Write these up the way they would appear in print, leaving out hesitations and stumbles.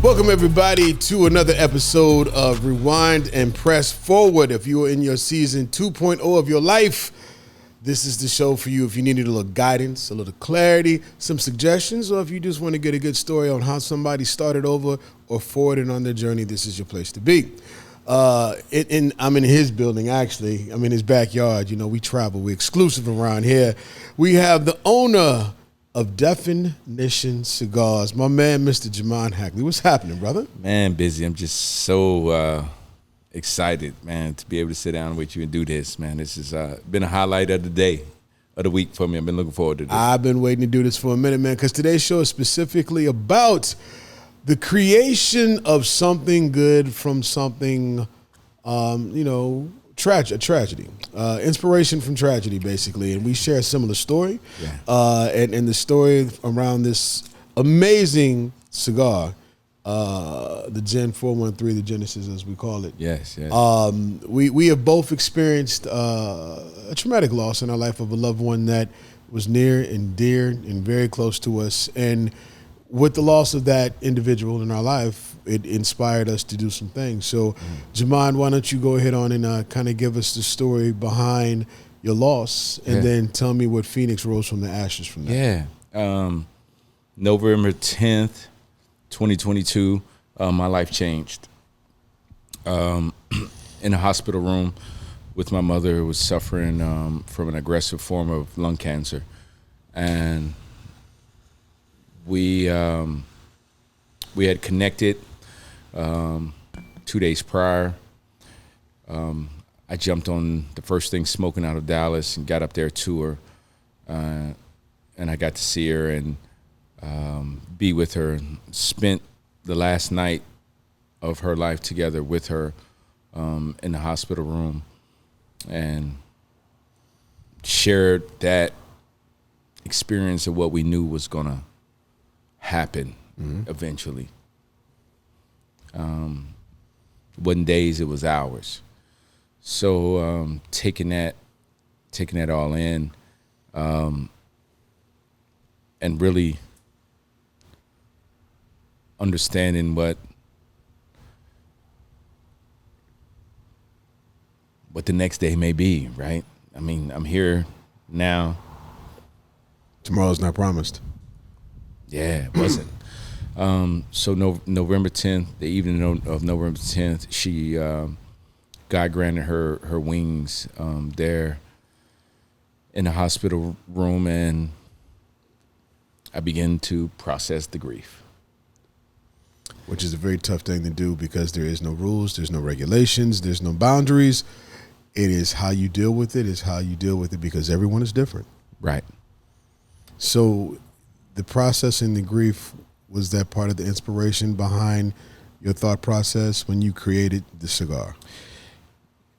Welcome, everybody, to another episode of Rewind and Press Forward. If you are in your season 2.0 of your life, this is the show for you. If you needed a little guidance, a little clarity, some suggestions, or if you just want to get a good story on how somebody started over or forwarded on their journey, this is your place to be. I'm in his building, actually. I'm in his backyard. You know, we travel. We're exclusive around here. We have the owner of Definition Cigars, my man, Mr. Jamond Hackley. What's happening, brother? Man, busy. I'm just so excited, man, to be able to sit down with you and do this, man. This has been a highlight of the day, of the week for me. I've been looking forward to this. I've been waiting to do this for a minute, man, because today's show is specifically about the creation of something good from something, a tragedy. Inspiration from tragedy, basically. And we share a similar story. Yeah. And the story around this amazing cigar, the Gen 413, the Genesis, as we call it. Yes. We have both experienced a traumatic loss in our life of a loved one that was near and dear and very close to us. And with the loss of that individual in our life, it inspired us to do some things. So, Jamond, why don't you go ahead on and kind of give us the story behind your loss, and then tell me what Phoenix rose from the ashes from that. Yeah. November 10th, 2022, my life changed. In a hospital room with my mother, who was suffering from an aggressive form of lung cancer. And we had connected 2 days prior. I jumped on the first thing smoking out of Dallas and got up there to her, and I got to see her and be with her. Spent the last night of her life together with her in the hospital room, and shared that experience of what we knew was gonna happen eventually. Wasn't days, it was hours. So taking that all in, and really understanding what the next day may be, right? I mean, I'm here now. Tomorrow's not promised. Yeah, it wasn't. So November 10th, the evening of November 10th, she God granted her wings there in the hospital room, and I began to process the grief. Which is a very tough thing to do because there is no rules, there's no regulations, there's no boundaries. It is how you deal with it, because everyone is different. Right. So the processing the grief, was that part of the inspiration behind your thought process when you created the cigar?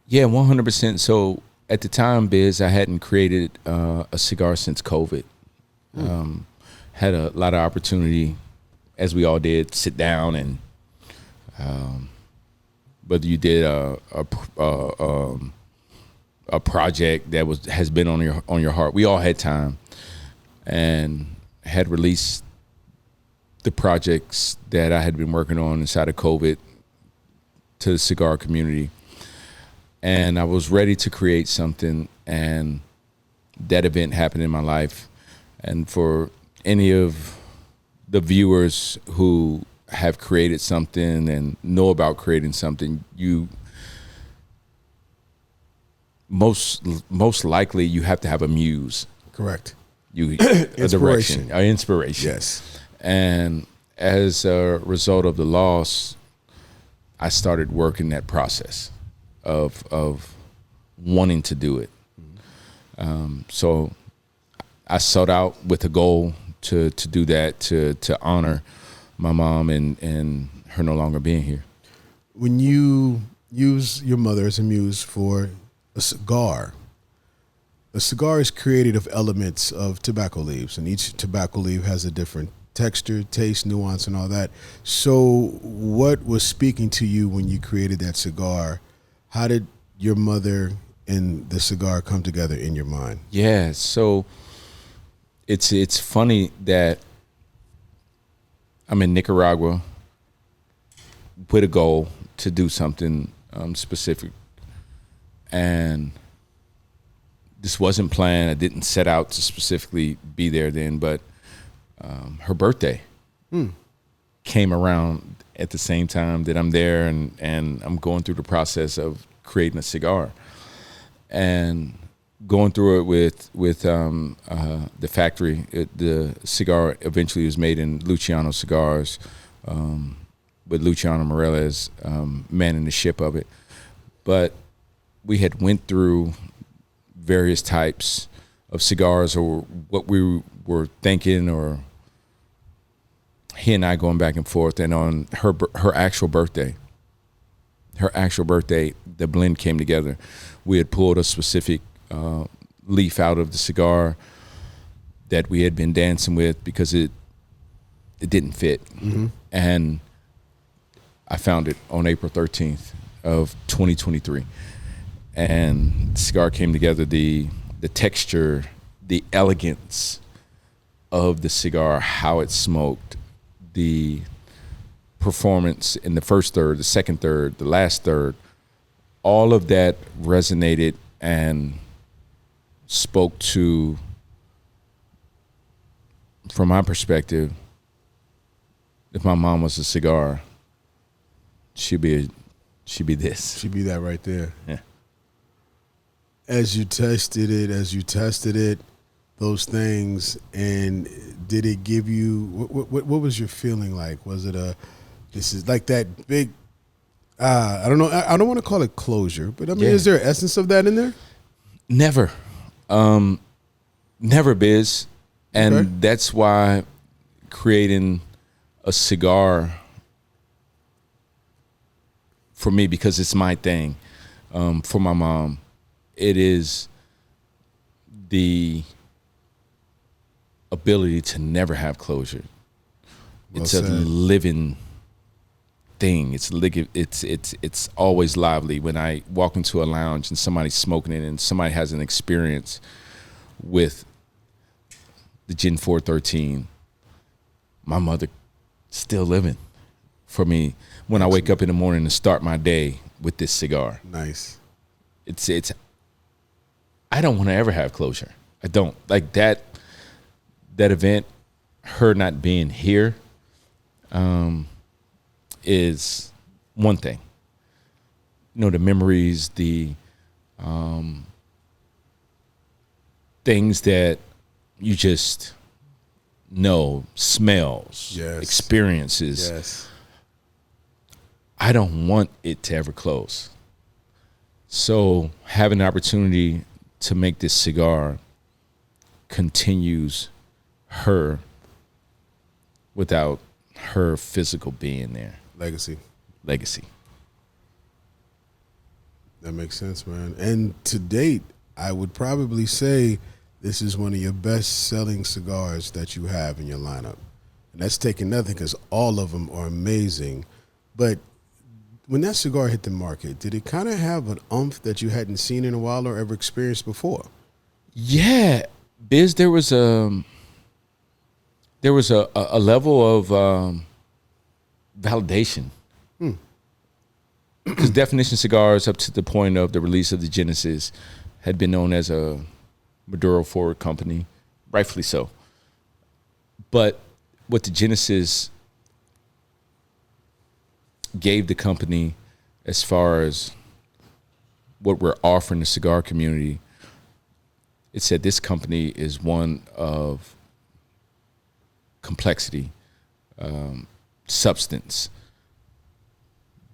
Yeah, 100%. So at the time, Biz, I hadn't created a cigar since COVID. Had a lot of opportunity, as we all did, sit down and whether you did a project that has been on your heart. We all had time and had released the projects that I had been working on inside of COVID to the cigar community. And I was ready to create something, and that event happened in my life. And for any of the viewers who have created something and know about creating something, you most likely you have to have a muse. Correct. A direction, an inspiration. Yes. And as a result of the loss, I started working that process of wanting to do it. So I sought out with a goal to do that, to honor my mom and her no longer being here. When you use your mother as a muse for a cigar is created of elements of tobacco leaves, and each tobacco leaf has a different texture, taste, nuance, and all that. So what was speaking to you when you created that cigar? How did your mother and the cigar come together in your mind? Yeah, so it's funny that I'm in Nicaragua with a goal to do something specific, and this wasn't planned. I didn't set out to specifically be there then, but her birthday came around at the same time that I'm there, and I'm going through the process of creating a cigar, and going through it with the factory. The cigar eventually was made in Luciano Cigars, with Luciano Morales manning the ship of it. But we had went through various types of cigars, or what we were thinking, or he and I going back and forth. And on her actual birthday, the blend came together. We had pulled a specific leaf out of the cigar that we had been dancing with because it didn't fit. And I found it on April 13th of 2023. And the cigar came together, the texture, the elegance of the cigar, how it smoked, the performance in the first third, the second third, the last third, all of that resonated and spoke to, from my perspective, if my mom was a cigar, she'd be this. She'd be that right there. Yeah. As you tested it, those things, and did it give you, what was your feeling like? Was it this is like that big, I don't know, I don't want to call it closure, but I mean, is there an essence of that in there? Never. Never, Biz. And that's why creating a cigar for me, because it's my thing, for my mom, it is the ability to never have closure. Well It's said. a living thing. It's always lively. When I walk into a lounge and somebody's smoking it, and somebody has an experience with the Gen 413, my mother still living for me when I wake up in the morning to start my day with this cigar. Nice. It's I don't want to ever have closure. I don't. Like that event, her not being here, is one thing. You know, the memories, the things that you just know, smells, Yes. experiences. Yes. I don't want it to ever close. So having the opportunity to make this cigar continues her without her physical being there. Legacy. That makes sense, man. And to date, I would probably say this is one of your best-selling cigars that you have in your lineup. And that's taking nothing, because all of them are amazing. But when that cigar hit the market, did it kind of have an oomph that you hadn't seen in a while or ever experienced before? Yeah, Biz, there was a level of validation. Because Definition Cigars, up to the point of the release of the Genesis, had been known as a Maduro forward company, rightfully so. But what the Genesis gave the company, as far as what we're offering the cigar community, it said this company is one of complexity, substance,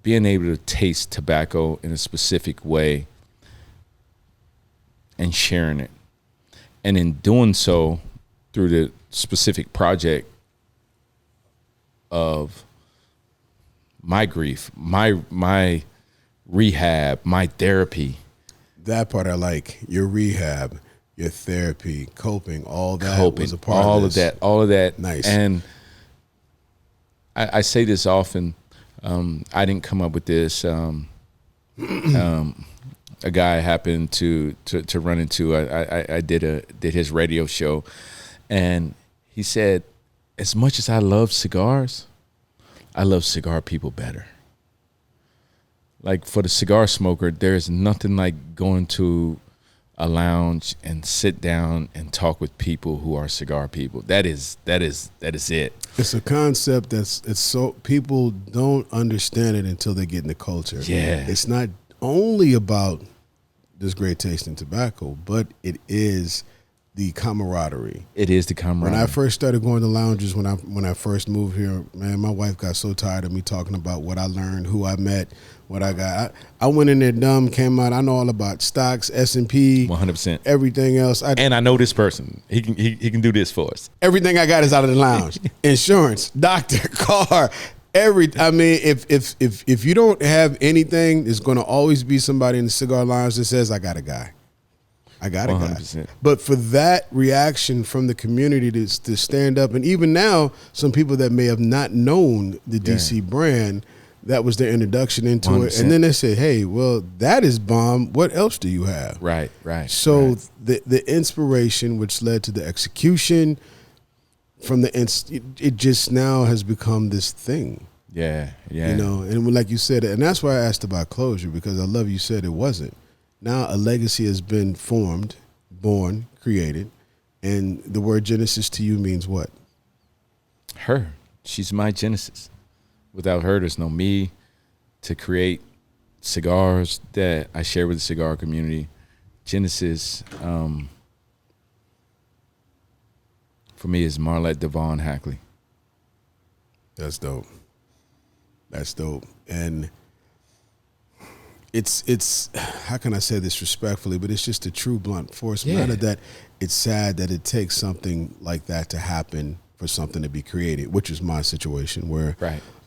being able to taste tobacco in a specific way and sharing it. And in doing so, through the specific project of my grief, my rehab, my therapy. That part I like. Your rehab, your therapy, coping, all that was a part all of this. All of that. Nice. And I say this often. I didn't come up with this. A guy I happened to run into. I did his radio show, and he said, as much as I love cigars, I love cigar people better. Like for the cigar smoker, there's nothing like going to a lounge and sit down and talk with people who are cigar people. That is it. It's a concept it's so people don't understand it until they get in the culture. Yeah. It's not only about this great taste in tobacco, but it is the camaraderie. It is the camaraderie. When I first started going to lounges, when I first moved here, man, my wife got so tired of me talking about what I learned, who I met, what I got. I went in there dumb, came out. I know all about stocks, S&P, 100%, everything else. And I know this person. He can do this for us. Everything I got is out of the lounge. Insurance, doctor, car. I mean, if you don't have anything, there's going to always be somebody in the cigar lounge that says, "I got a guy." I got a 100%. Guy. But for that reaction from the community to stand up, and even now, some people that may have not known the DC brand, that was their introduction into 100%. It. And then they said, hey, well, that is bomb. What else do you have? Right. So the inspiration, which led to the execution, from it just now has become this thing. Yeah. You know, and like you said, and that's why I asked about closure, because I love you said it wasn't. Now a legacy has been formed, born, created, and the word Genesis to you means what? Her. She's my Genesis. Without her, there's no me to create cigars that I share with the cigar community. Genesis, for me, is Marlette Devon Hackley. That's dope. And it's how can I say this respectfully, but it's just a true blunt force matter that it's sad that it takes something like that to happen for something to be created, which is my situation where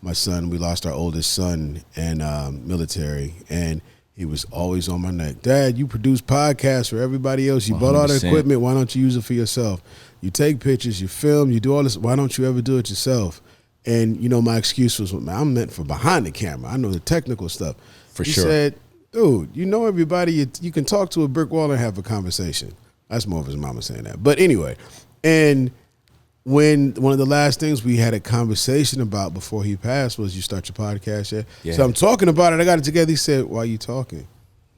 my son, we lost our oldest son in military, and he was always on my neck. Dad, you produce podcasts for everybody else. You 100%. Bought all the equipment. Why don't you use it for yourself? You take pictures, you film, you do all this. Why don't you ever do it yourself? And, you know, my excuse was, man, I'm meant for behind the camera. I know the technical stuff. He said, dude, you know everybody. You can talk to a brick wall and have a conversation. That's more of his mama saying that. But anyway, and when one of the last things we had a conversation about before he passed was, you start your podcast yet? Yeah. So I'm talking about it. I got it together. He said, why are you talking?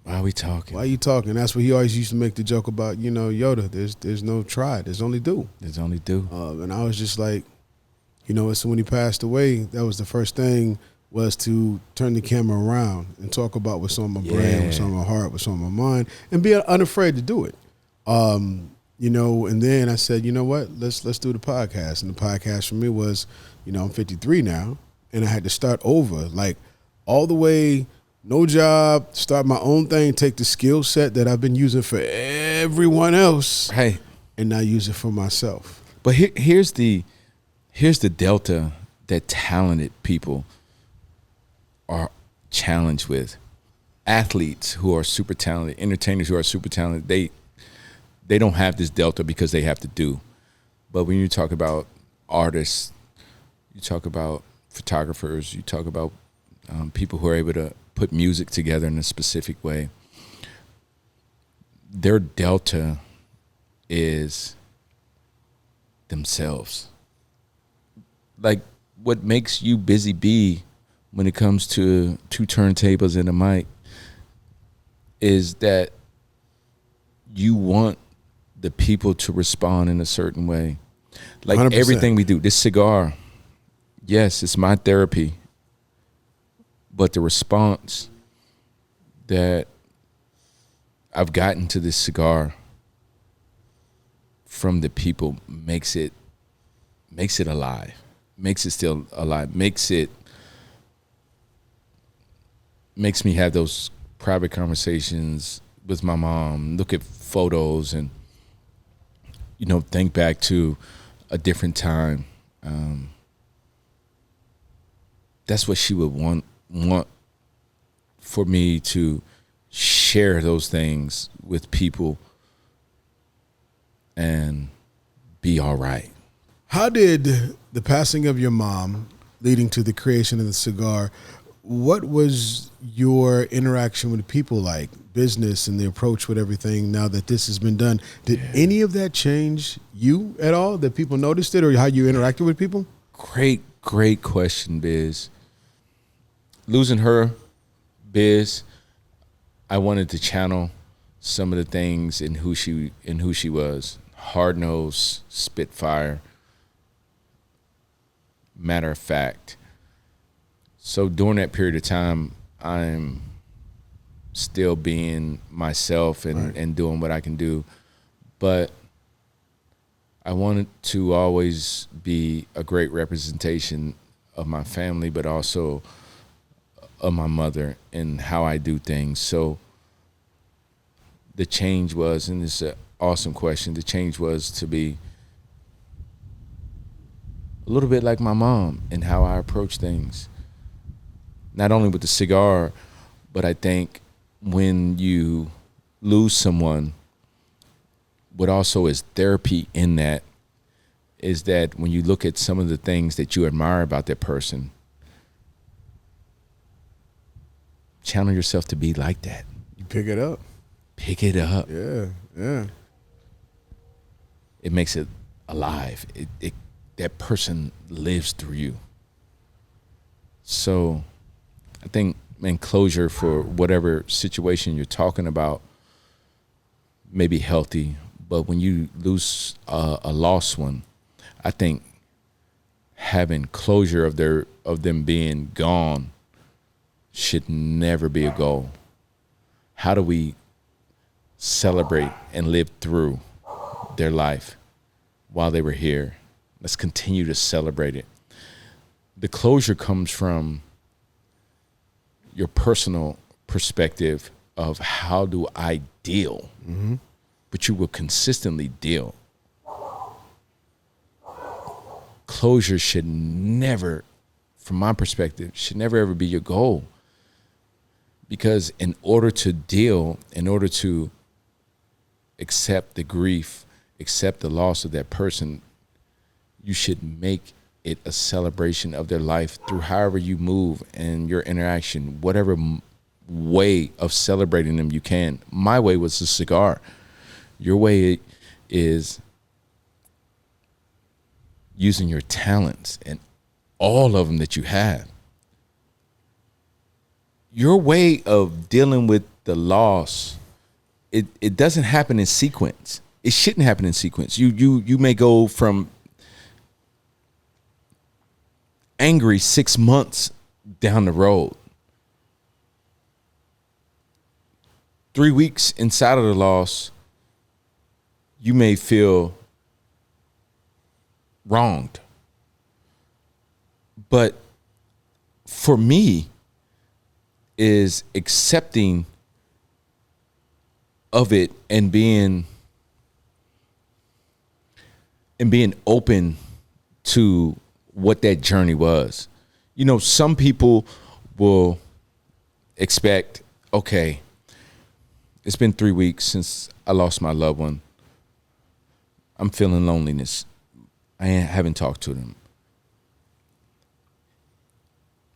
Why are we talking? Why are you talking? That's what he always used to make the joke about, you know, Yoda, there's no try. There's only do. There's only do. And I was just like, you know, so when he passed away, that was the first thing, was to turn the camera around and talk about what's on my brain, what's on my heart, what's on my mind, and be unafraid to do it. You know, and then I said, you know what, let's do the podcast. And the podcast for me was, you know, I'm 53 now, and I had to start over, like all the way, no job, start my own thing, take the skill set that I've been using for everyone else, and now use it for myself. But here's the delta that talented people are challenged with. Athletes who are super talented, entertainers who are super talented, they don't have this delta because they have to do. But when you talk about artists, you talk about photographers, you talk about people who are able to put music together in a specific way, their delta is themselves. Like, what makes you Busy Bee when it comes to 2 turntables and a mic is that you want the people to respond in a certain way. Like 100%. Everything we do, this cigar, yes, it's my therapy, but the response that I've gotten to this cigar from the people makes it alive, makes it still alive, makes me have those private conversations with my mom, look at photos and, you know, think back to a different time. That's what she would want for me to share those things with people and be all right. How did the passing of your mom leading to the creation of the cigar, what was your interaction with people like, business and the approach with everything now that this has been done? Did any of that change you at all, that people noticed it, or how you interacted with people? Great question, Biz. Losing her Biz, I wanted to channel some of the things in who she was. Hard-nosed, spitfire, matter of fact. So during that period of time, I'm still being myself and doing what I can do. But I wanted to always be a great representation of my family, but also of my mother and how I do things. So the change was, and it's an awesome question, the change was to be a little bit like my mom in how I approach things. Not only with the cigar, but I think when you lose someone, what also is therapy in that is that when you look at some of the things that you admire about that person, channel yourself to be like that. You pick it up. Pick it up. Yeah, yeah. It makes it alive. That person lives through you. So I think, man, closure for whatever situation you're talking about may be healthy, but when you lose a lost one, I think having closure of them being gone should never be a goal. How do we celebrate and live through their life while they were here? Let's continue to celebrate it. The closure comes from your personal perspective of how do I deal, but you will consistently deal. Closure should never, from my perspective, should never ever be your goal. Because in order to deal, in order to accept the grief, accept the loss of that person, you should make it a celebration of their life through however you move and your interaction, whatever way of celebrating them you can. My way was a cigar. Your way is using your talents and all of them that you have. Your way of dealing with the loss, it doesn't happen in sequence. It shouldn't happen in sequence. You may go from angry 6 months down the road. 3 weeks inside of the loss, you may feel wronged. But for me, is accepting of it and being open to what that journey was. You know, some people will expect, okay, it's been 3 weeks since I lost my loved one. I'm feeling loneliness. I haven't talked to them.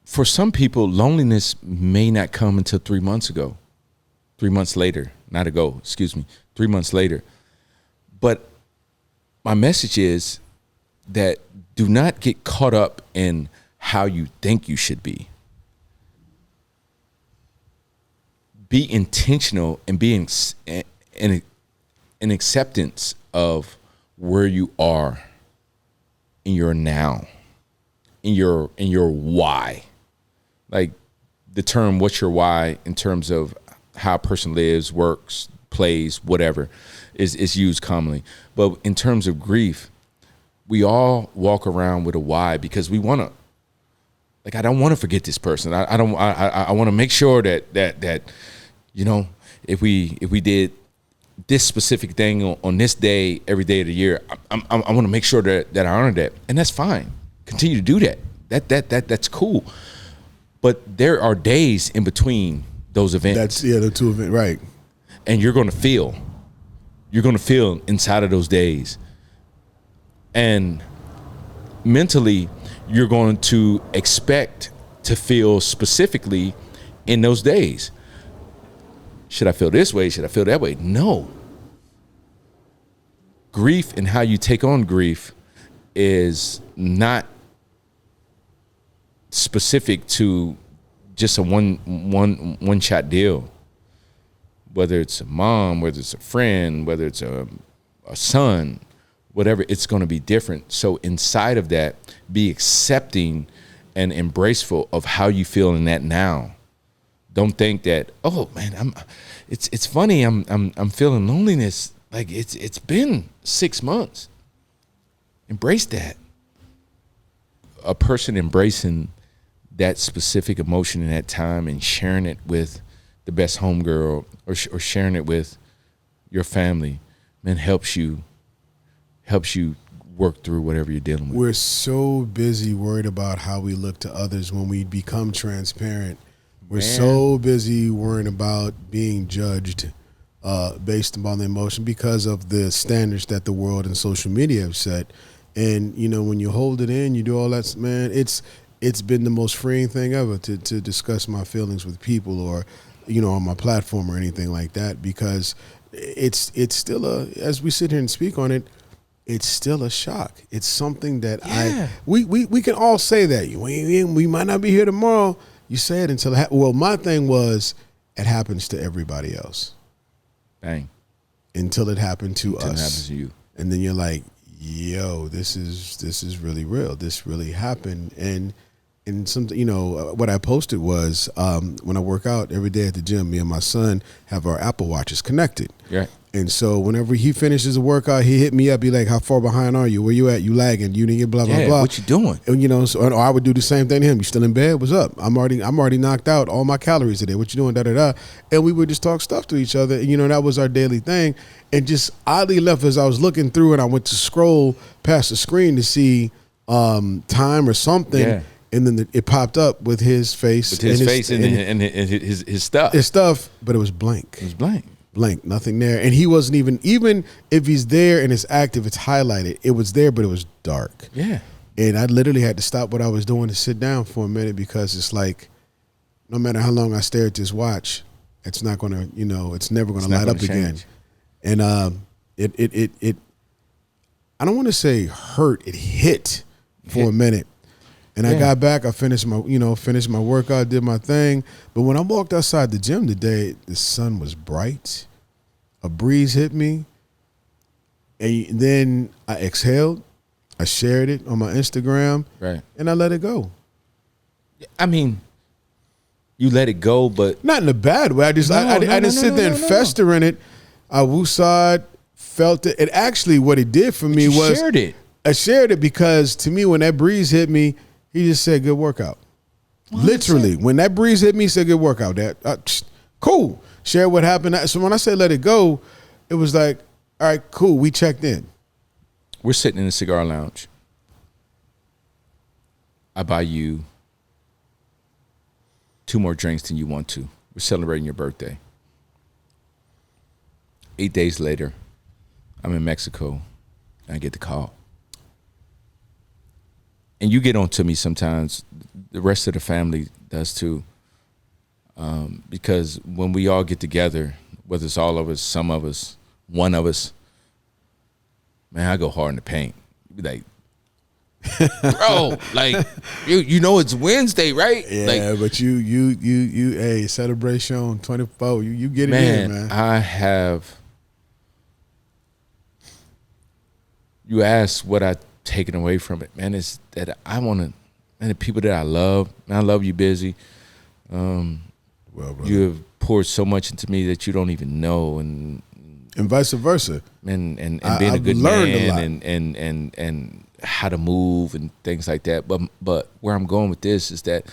For some people, loneliness may not come until 3 months ago. 3 months later, not ago, excuse me, 3 months later. But my message is that do not get caught up in how you think you should be. Be intentional and be in acceptance of where you are in your now, in your why. Like the term "what's your why" in terms of how a person lives, works, plays, whatever, is used commonly. But in terms of grief, we all walk around with a why because we want to. Like, I don't want to forget this person. I want to make sure that you know, if we did this specific thing on this day every day of the year, I want to make sure that I honor that, and that's fine. Continue to do that. That's cool. But there are days in between those events. The two events, right? And you're going to feel inside of those days, and mentally, you're going to expect to feel specifically in those days. Should I feel this way? Should I feel that way? No. Grief and how you take on grief is not specific to just a one shot deal. Whether it's a mom, whether it's a friend, whether it's a son, whatever, it's going to be different. So inside of that, be accepting and embraceful of how you feel in that now. Don't think that, oh man, it's funny, I'm feeling loneliness. Like it's been 6 months. Embrace that. A person embracing that specific emotion in that time and sharing it with the best homegirl or sharing it with your family, man, helps you work through whatever you're dealing with. We're so busy worried about how we look to others when we become transparent. We're so busy worrying about being judged based upon the emotion because of the standards that the world and social media have set. And, you know, when you hold it in, you do all that, man, it's been the most freeing thing ever to discuss my feelings with people or, you know, on my platform or anything like that, because it's still as we sit here and speak on it, it's still a shock. It's something that we can all say that. We might not be here tomorrow. You say it until it well, my thing was it happens to everybody else. Bang. Until it happened to us. Until it happens to you. And then you're like, yo, this is really real. This really happened. And something, you know, what I posted was when I work out every day at the gym, me and my son have our Apple Watches connected. Yeah. And so whenever he finishes a workout, he hit me up. Be like, "How far behind are you? Where you at? You lagging? You didn't get blah blah blah. What you doing?" And you know, so or I would do the same thing to him. You still in bed? What's up? I'm already knocked out. All my calories today. What you doing? Da da da. And we would just talk stuff to each other. And, you know, that was our daily thing. And just oddly enough, as I was looking through and I went to scroll past the screen to see time or something. Yeah. And then it popped up with his face. With his face and his stuff. His stuff, but it was blank. It was blank. Blank, nothing there. And he wasn't even if he's there and it's active, it's highlighted. It was there, but it was dark. Yeah. And I literally had to stop what I was doing to sit down for a minute because it's like, no matter how long I stare at this watch, it's not going to, you know, it's never going to light up again. And it I don't want to say hurt, it hit for a minute. And I got back, I finished my workout, did my thing. But when I walked outside the gym today, the sun was bright. A breeze hit me. And then I exhaled. I shared it on my Instagram. Right. And I let it go. I mean, you let it go, but not in a bad way. I didn't sit there and fester in it. I woosawed, felt it. And actually what it did for me was shared it. I shared it because to me, when that breeze hit me, he just said, "Good workout." Well, literally, when that breeze hit me, he said, "Good workout." That cool. Share what happened. So when I say let it go, it was like, all right, cool. We checked in. We're sitting in a cigar lounge. I buy you 2 more drinks than you want to. We're celebrating your birthday. 8 days later, I'm in Mexico, and I get the call. And you get on to me sometimes. The rest of the family does too. Because when we all get together, whether it's all of us, some of us, one of us, man, I go hard in the paint. You be like, bro, like you know it's Wednesday, right? Yeah, like, but you hey, celebration 24. You get it in, man. I have. You asked what I taken away from it, man, is that I want to, and the people that I love, man, I love you, Busy. Well, you have poured so much into me that you don't even know, and vice versa, and being a good man, and how to move and things like that. But where I'm going with this is that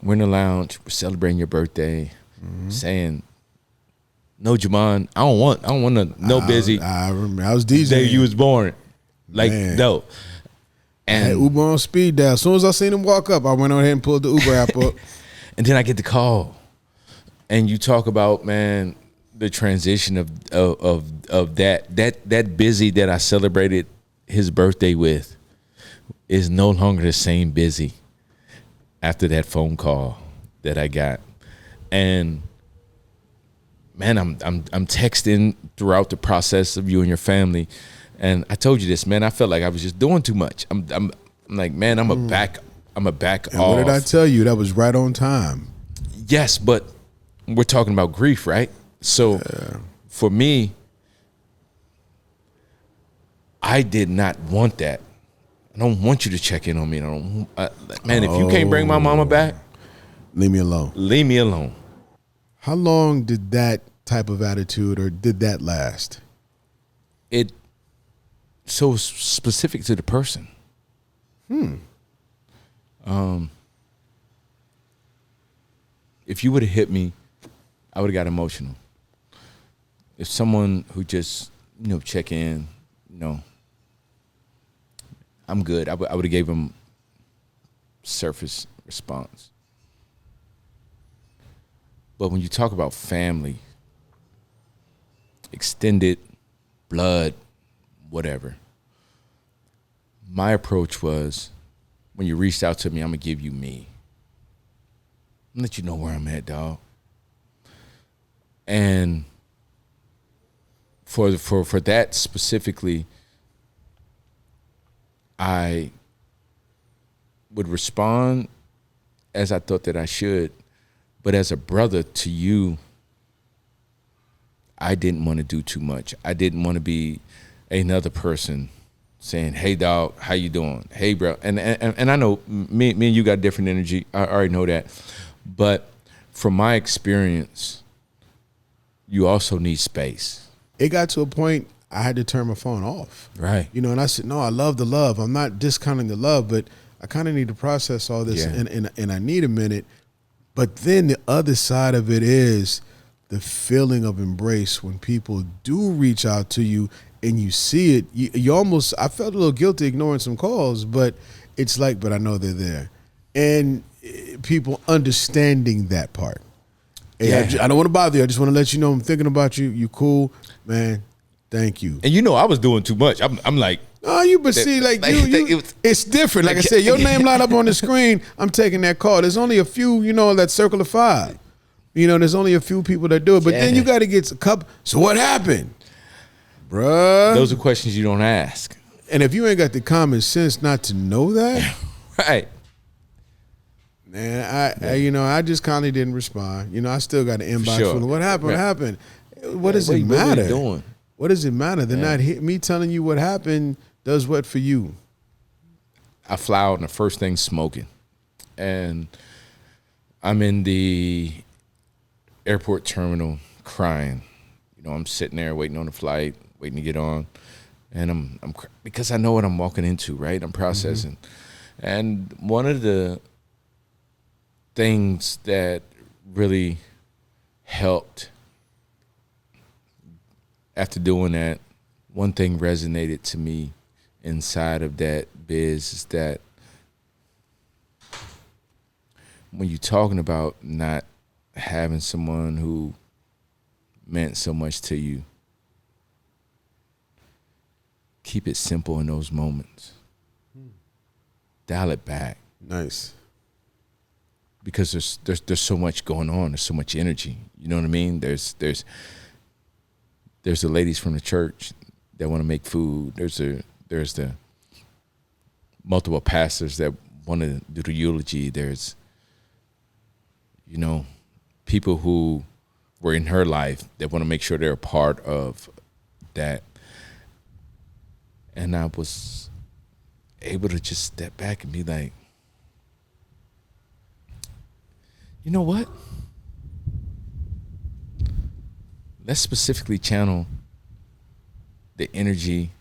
we're in the lounge, we're celebrating your birthday, saying, "No, Jamond, I don't want to know Busy." I remember I was DJing. The day you was born. Like, dope. And I had Uber on speed dial. As soon as I seen him walk up, I went on ahead and pulled the Uber app up. And then I get the call. And you talk about, man, the transition of that Busy that I celebrated his birthday with is no longer the same Busy after that phone call that I got. And man, I'm texting throughout the process of you and your family. And I told you this, man. I felt like I was just doing too much. I'm like, man, I'm a back I'm a back And off. what did I tell you? That was right on time. Yes, but we're talking about grief, right? So for me, I did not want that. I don't want you to check in on me. Man, if you can't bring my mama back, Leave me alone. leave me alone. How long did that type of attitude, or did that last? It so specific to the person. If you would have hit me, I would have got emotional. If someone who just, check in, I'm good. I would have gave them surface response. But when you talk about family, extended, blood, whatever, my approach was, when you reached out to me, I'm going to give you me. I'm let you know where I'm at, dog. And for that specifically, I would respond as I thought that I should, but as a brother to you, I didn't want to do too much. I didn't want to be another person saying, "Hey, dog, how you doing? Hey, bro." And I know me and you got different energy. I already know that. But from my experience, you also need space. It got to a point I had to turn my phone off. Right. And I said, no, I love the love. I'm not discounting the love, but I kind of need to process all this, and I need a minute. But then the other side of it is the feeling of embrace when people do reach out to you and you see it. You almost, I felt a little guilty ignoring some calls, but it's like, but I know they're there. And people understanding that part. Hey, Yeah. I don't want to bother you. I just want to let you know I'm thinking about you. You cool, man. Thank you. And I was doing too much. I'm like, Oh, it's different. Like I said, your name light up on the screen. I'm taking that call. There's only a few, that circle of five. There's only a few people that do it. But then you got to get a couple. So what happened, bruh? Those are questions you don't ask. And if you ain't got the common sense not to know that, Right. man, I just kindly didn't respond. I still got an inbox Sure. full of what happened. Right. What happened? What does it What are matter? you doing? What does it matter? They're not me telling you what happened does what for you? I fly out and the first thing smoking. And I'm in the airport terminal crying. I'm sitting there waiting on the flight, waiting to get on. And I'm because I know what I'm walking into, right? I'm processing. Mm-hmm. And one of the things that really helped after doing that, one thing resonated to me inside of that biz is that when you're talking about not having someone who meant so much to you, keep it simple in those moments. Dial it back. Nice. Because there's so much going on. There's so much energy. You know what I mean? There's the ladies from the church that want to make food. There's the multiple pastors that want to do the eulogy. There's, people who were in her life that want to make sure they're a part of that. And I was able to just step back and be like, you know what? Let's specifically channel the energy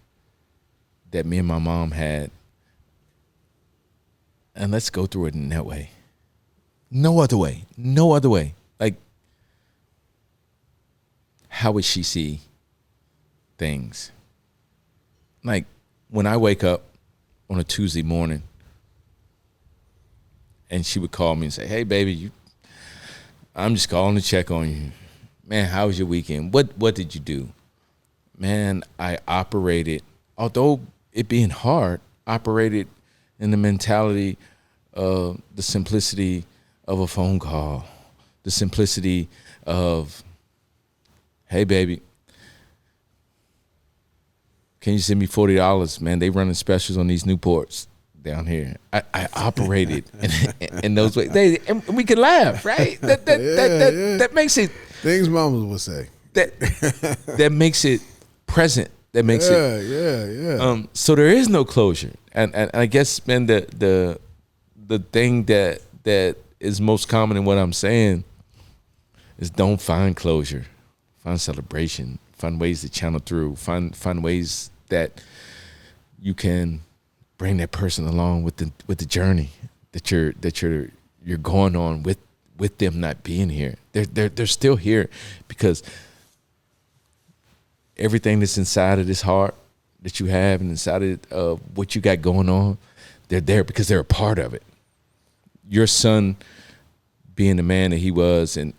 that me and my mom had, and let's go through it in that way. No other way. No other way. Like, how would she see things? Like, when I wake up on a Tuesday morning and she would call me and say, "Hey, baby, I'm just calling to check on you. Man, how was your weekend? What did you do?" Man, I operated, although it being hard, operated in the mentality of the simplicity of a phone call, the simplicity of, "Hey, baby, can you send me $40? Man, they running specials on these Newports. down here. I operated in those ways. And we can laugh, right? That makes it things mamas would say. That makes it present. That makes it. Yeah. So there is no closure, and I guess, man, the thing that is most common in what I'm saying is don't find closure, find celebration, find ways to channel through, find ways that you can bring that person along with the journey that you're going on with them not being here. They're still here because everything that's inside of this heart that you have and inside of what you got going on, they're there because they're a part of it. Your son being the man that he was and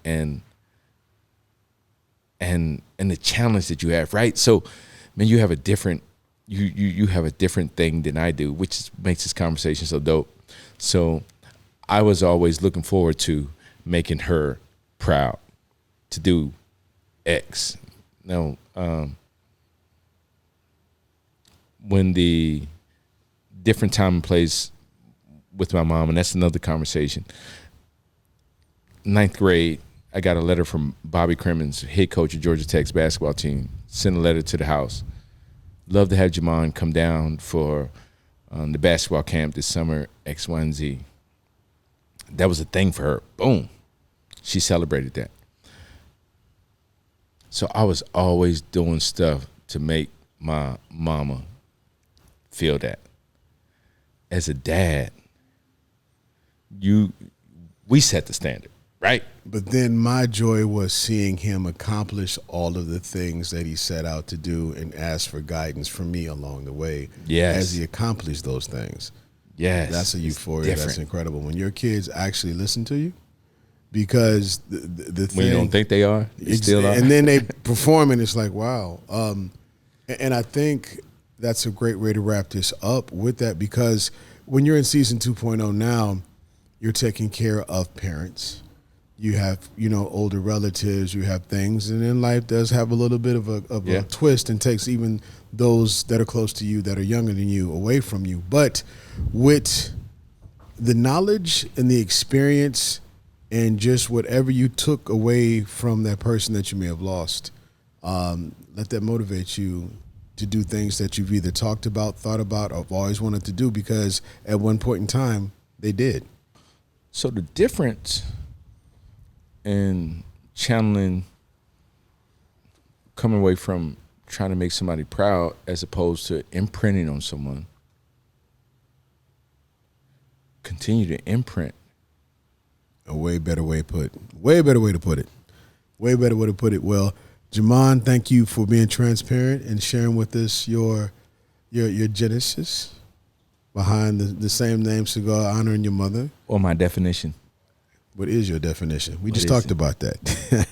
the challenge that you have, right? So, man, you have a different you have a different thing than I do, which makes this conversation so dope. So I was always looking forward to making her proud to do X. Now, when the different time and place with my mom, and that's another conversation. 9th grade, I got a letter from Bobby Crimmins, head coach of Georgia Tech's basketball team, sent a letter to the house. Love to have Jamond come down for the basketball camp this summer, X, Y, and Z. That was a thing for her. Boom. She celebrated that. So I was always doing stuff to make my mama feel that. As a dad, we set the standard, right? But then my joy was seeing him accomplish all of the things that he set out to do and ask for guidance from me along the way. Yes. As he accomplished those things. Yes. That's a euphoria. That's incredible. When your kids actually listen to you, because the thing. When you don't think they are, they still are. And then they perform and it's like, wow. And I think that's a great way to wrap this up with that, because when you're in season 2.0 now, you're taking care of parents. You have, older relatives, you have things, and then life does have a little bit of a twist and takes even those that are close to you, that are younger than you, away from you. But with the knowledge and the experience and just whatever you took away from that person that you may have lost, let that motivate you to do things that you've either talked about, thought about, or have always wanted to do, because at one point in time, they did. So the difference in channeling, coming away from trying to make somebody proud as opposed to imprinting on someone, continue to imprint. A way better way to put it. Way better way to put it. Well, Jamond, thank you for being transparent and sharing with us your genesis behind the same name cigar, honoring your mother. Or my definition. What is your definition? We just talked about that.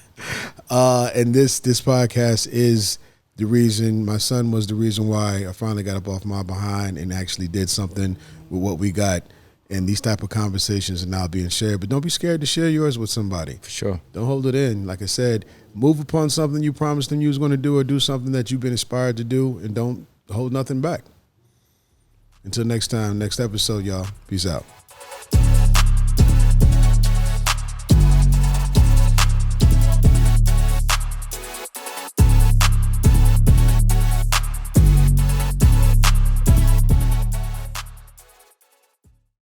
And this podcast is the reason, my son was the reason why I finally got up off my behind and actually did something with what we got. And these type of conversations are now being shared. But don't be scared to share yours with somebody. For sure. Don't hold it in. Like I said, move upon something you promised them you was going to do, or do something that you've been inspired to do, and don't hold nothing back. Until next time, next episode, y'all. Peace out.